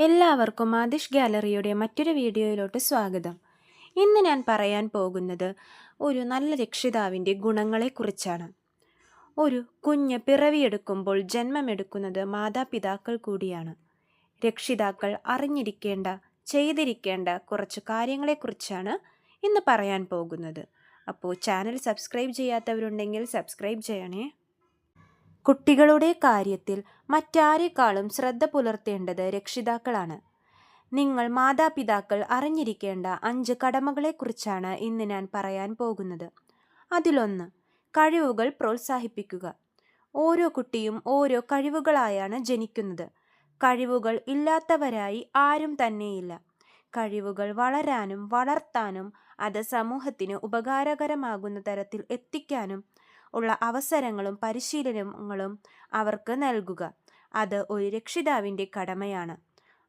എല്ലാവർക്കും ആദിഷ് ഗാലറിയുടെ മറ്റൊരു വീഡിയോയിലോട്ട് സ്വാഗതം. ഇന്ന് ഞാൻ പറയാൻ പോകുന്നത് ഒരു നല്ല രക്ഷിതാവിൻ്റെ ഗുണങ്ങളെക്കുറിച്ചാണ്. ഒരു കുഞ്ഞ് പിറവിയെടുക്കുമ്പോൾ ജന്മമെടുക്കുന്നത് മാതാപിതാക്കൾ കൂടിയാണ്. രക്ഷിതാക്കൾ അറിഞ്ഞിരിക്കേണ്ട, ചെയ്തിരിക്കേണ്ട കുറച്ച് കാര്യങ്ങളെക്കുറിച്ചാണ് ഇന്ന് പറയാൻ പോകുന്നത്. അപ്പോൾ ചാനൽ സബ്സ്ക്രൈബ് ചെയ്യാത്തവരുണ്ടെങ്കിൽ സബ്സ്ക്രൈബ് ചെയ്യണേ. കുട്ടികളുടെ കാര്യത്തിൽ മറ്റാരെക്കാളും ശ്രദ്ധ പുലർത്തേണ്ടത് രക്ഷിതാക്കളാണ്. നിങ്ങൾ മാതാപിതാക്കൾ അറിഞ്ഞിരിക്കേണ്ട 5 കടമകളെക്കുറിച്ചാണ് ഇന്ന് ഞാൻ പറയാൻ പോകുന്നത്. അതിലൊന്ന്, കഴിവുകൾ പ്രോത്സാഹിപ്പിക്കുക. ഓരോ കുട്ടിയും ഓരോ കഴിവുകളായാണ് ജനിക്കുന്നത്. കഴിവുകൾ ഇല്ലാത്തവരായി ആരും തന്നെയില്ല. കഴിവുകൾ വളരാനും വളർത്താനും അത് സമൂഹത്തിന് ഉപകാരകരമാകുന്ന തരത്തിൽ എത്തിക്കാനും ഉള്ള അവസരങ്ങളും പരിശീലനങ്ങളും അവർക്ക് നൽകുക. അത് ഒരു രക്ഷിതാവിൻ്റെ കടമയാണ്.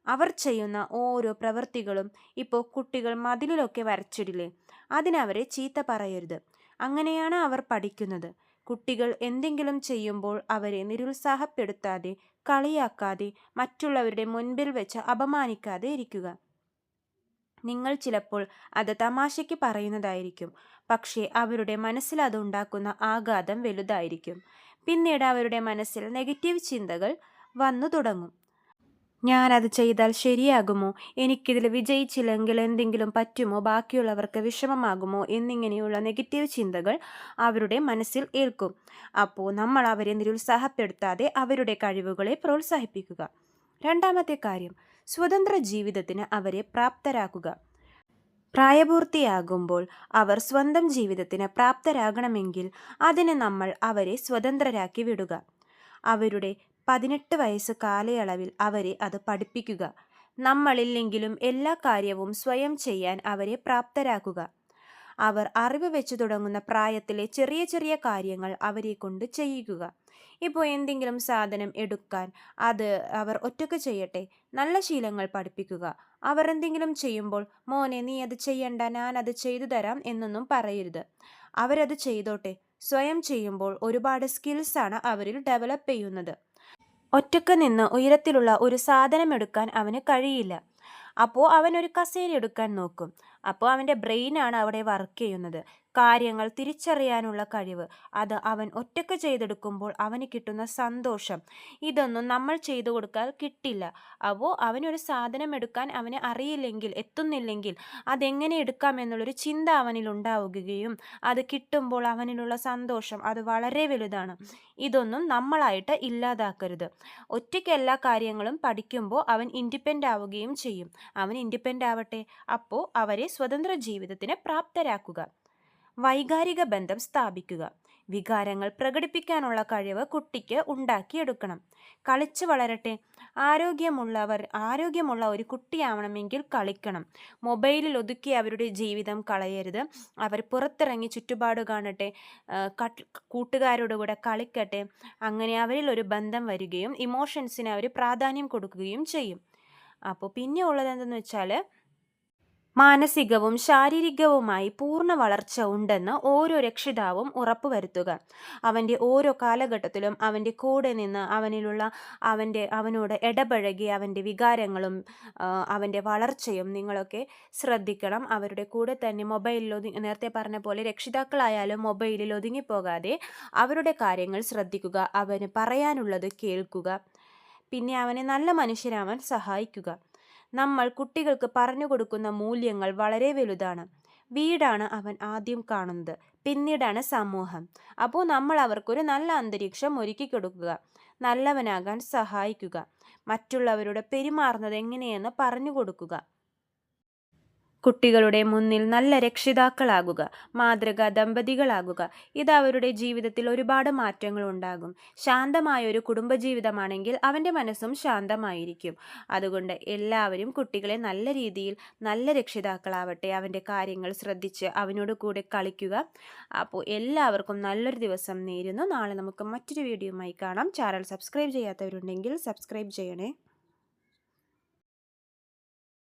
അവർ ചെയ്യുന്ന ഓരോ പ്രവൃത്തികളും, ഇപ്പോൾ കുട്ടികൾ മതിലിലൊക്കെ വരച്ചിടില്ലേ, അതിനവരെ ചീത്ത പറയരുത്. അങ്ങനെയാണ് അവർ പഠിക്കുന്നത്. കുട്ടികൾ എന്തെങ്കിലും ചെയ്യുമ്പോൾ അവരെ നിരുത്സാഹപ്പെടുത്താതെ, കളിയാക്കാതെ, മറ്റുള്ളവരുടെ മുൻപിൽ വെച്ച് അപമാനിക്കാതെ ഇരിക്കുക. നിങ്ങൾ ചിലപ്പോൾ അത് തമാശയ്ക്ക് പറയുന്നതായിരിക്കും, പക്ഷേ അവരുടെ മനസ്സിൽ അതുണ്ടാക്കുന്ന ആഘാതം വലുതായിരിക്കും. പിന്നീട് അവരുടെ മനസ്സിൽ നെഗറ്റീവ് ചിന്തകൾ വന്നു തുടങ്ങും. ഞാനത് ചെയ്താൽ ശരിയാകുമോ, എനിക്കിതിൽ വിജയിച്ചില്ലെങ്കിൽ എന്തെങ്കിലും പറ്റുമോ, ബാക്കിയുള്ളവർക്ക് വിഷമമാകുമോ എന്നിങ്ങനെയുള്ള നെഗറ്റീവ് ചിന്തകൾ അവരുടെ മനസ്സിൽ ഏൽക്കും. അപ്പോൾ നമ്മൾ അവരെ നിരുത്സാഹപ്പെടുത്താതെ അവരുടെ കഴിവുകളെ പ്രോത്സാഹിപ്പിക്കുക. രണ്ടാമത്തെ കാര്യം, സ്വതന്ത്ര ജീവിതത്തിന് അവരെ പ്രാപ്തരാക്കുക. പ്രായപൂർത്തിയാകുമ്പോൾ അവർ സ്വന്തം ജീവിതത്തിന് പ്രാപ്തരാകണമെങ്കിൽ അതിന് നമ്മൾ അവരെ സ്വതന്ത്രരാക്കി വിടുക. അവരുടെ 18 വയസ്സ് കാലയളവിൽ അവരെ അത് പഠിപ്പിക്കുക. നമ്മളില്ലെങ്കിലും എല്ലാ കാര്യവും സ്വയം ചെയ്യാൻ അവരെ പ്രാപ്തരാക്കുക. അവർ അറിവ് വെച്ചു തുടങ്ങുന്ന പ്രായത്തിലെ ചെറിയ ചെറിയ കാര്യങ്ങൾ അവരെ കൊണ്ട് ചെയ്യിക്കുക. ഇപ്പോൾ എന്തെങ്കിലും സാധനം എടുക്കാൻ അത് അവർ ഒറ്റയ്ക്ക് ചെയ്യട്ടെ. നല്ല ശീലങ്ങൾ പഠിപ്പിക്കുക. അവർ എന്തെങ്കിലും ചെയ്യുമ്പോൾ, മോനെ നീ അത് ചെയ്യണ്ട, ഞാൻ അത് ചെയ്തു തരാം എന്നൊന്നും പറയരുത്. അവരത് ചെയ്തോട്ടെ. സ്വയം ചെയ്യുമ്പോൾ ഒരുപാട് സ്കിൽസാണ് അവരിൽ ഡെവലപ്പ് ചെയ്യുന്നത്. ഒറ്റയ്ക്ക് നിന്ന് ഉയരത്തിലുള്ള ഒരു സാധനം എടുക്കാൻ അവന് കഴിയില്ല. അപ്പോൾ അവൻ ഒരു കസേര എടുക്കാൻ നോക്കും. അപ്പോൾ അവൻ്റെ ബ്രെയിനാണ് അവിടെ വർക്ക് ചെയ്യുന്നത്. കാര്യങ്ങൾ തിരിച്ചറിയാനുള്ള കഴിവ്, അത് അവൻ ഒറ്റയ്ക്ക് ചെയ്തെടുക്കുമ്പോൾ അവന് കിട്ടുന്ന സന്തോഷം, ഇതൊന്നും നമ്മൾ ചെയ്തു കൊടുക്കാൻ കിട്ടില്ല. അപ്പോൾ അവനൊരു സാധനം എടുക്കാൻ അവന് അറിയില്ലെങ്കിൽ, എത്തുന്നില്ലെങ്കിൽ അതെങ്ങനെ എടുക്കാം എന്നുള്ളൊരു ചിന്ത അവനിൽ ഉണ്ടാവുകയും അത് കിട്ടുമ്പോൾ അവനിലുള്ള സന്തോഷം അത് വളരെ വലുതാണ്. ഇതൊന്നും നമ്മളായിട്ട് ഇല്ലാതാക്കരുത്. ഒറ്റയ്ക്ക് എല്ലാ കാര്യങ്ങളും പഠിക്കുമ്പോൾ അവൻ ഇൻഡിപെൻഡൻ്റ് ആവുകയും ചെയ്യും. അവൻ ഇൻഡിപെൻഡൻ്റ് ആവട്ടെ. അപ്പോൾ അവരെ സ്വതന്ത്ര ജീവിതത്തിന് പ്രാപ്തരാക്കുക. വൈകാരിക ബന്ധം സ്ഥാപിക്കുക. വികാരങ്ങൾ പ്രകടിപ്പിക്കാനുള്ള കഴിവ് കുട്ടിക്ക് ഉണ്ടാക്കിയെടുക്കണം. കളിച്ചു വളരട്ടെ. ആരോഗ്യമുള്ള ഒരു കുട്ടിയാവണമെങ്കിൽ കളിക്കണം. മൊബൈലിൽ ഒതുക്കി അവരുടെ ജീവിതം കളയരുത്. അവർ പുറത്തിറങ്ങി ചുറ്റുപാട് കാണട്ടെ, കൂട്ടുകാരോട് കൂടെ കളിക്കട്ടെ. അങ്ങനെ അവരിൽ ഒരു ബന്ധം വരികയും ഇമോഷൻസിന് അവർ പ്രാധാന്യം കൊടുക്കുകയും ചെയ്യും. അപ്പോൾ പിന്നെ ഉള്ളത് എന്തെന്ന് വെച്ചാൽ, മാനസികവും ശാരീരികവുമായി പൂർണ്ണ വളർച്ച ഉണ്ടെന്ന് ഓരോ രക്ഷിതാവും ഉറപ്പുവരുത്തുക. അവൻ്റെ ഓരോ കാലഘട്ടത്തിലും അവൻ്റെ കൂടെ നിന്ന് അവനോട് ഇടപഴകി അവൻ്റെ വികാരങ്ങളും അവൻ്റെ വളർച്ചയും നിങ്ങളൊക്കെ ശ്രദ്ധിക്കണം. അവരുടെ കൂടെ തന്നെ നേരത്തെ പറഞ്ഞ പോലെ രക്ഷിതാക്കളായാലും മൊബൈലിൽ ഒതുങ്ങിപ്പോകാതെ അവരുടെ കാര്യങ്ങൾ ശ്രദ്ധിക്കുക. അവന് പറയാനുള്ളത് കേൾക്കുക. പിന്നെ അവനെ നല്ല മനുഷ്യരാവാൻ സഹായിക്കുക. നമ്മൾ കുട്ടികൾക്ക് പറഞ്ഞു കൊടുക്കുന്ന മൂല്യങ്ങൾ വളരെ വലുതാണ്. വീടാണ് അവൻ ആദ്യം കാണുന്നത്, പിന്നീടാണ് സമൂഹം. അപ്പോൾ നമ്മൾ അവർക്കൊരു നല്ല അന്തരീക്ഷം ഒരുക്കി കൊടുക്കുക. നല്ലവനാകാൻ സഹായിക്കുക. മറ്റുള്ളവരോട് പെരുമാറുന്നത് എങ്ങനെയെന്ന് പറഞ്ഞു കൊടുക്കുക. കുട്ടികളുടെ മുന്നിൽ നല്ല രക്ഷിതാക്കളാകുക, മാതൃകാ ദമ്പതികളാകുക. ഇത് അവരുടെ ജീവിതത്തിൽ ഒരുപാട് മാറ്റങ്ങൾ ഉണ്ടാകും. ശാന്തമായൊരു കുടുംബജീവിതമാണെങ്കിൽ അവൻ്റെ മനസ്സും ശാന്തമായിരിക്കും. അതുകൊണ്ട് എല്ലാവരും കുട്ടികളെ നല്ല രീതിയിൽ നല്ല രക്ഷിതാക്കളാവട്ടെ. അവൻ്റെ കാര്യങ്ങൾ ശ്രദ്ധിച്ച് അവനോട് കൂടെ കളിക്കുക. അപ്പോൾ എല്ലാവർക്കും നല്ലൊരു ദിവസം നേരുന്നു. നാളെ നമുക്ക് മറ്റൊരു വീഡിയോയുമായി കാണാം. ചാനൽ സബ്സ്ക്രൈബ് ചെയ്യാത്തവരുണ്ടെങ്കിൽ സബ്സ്ക്രൈബ് ചെയ്യണേ.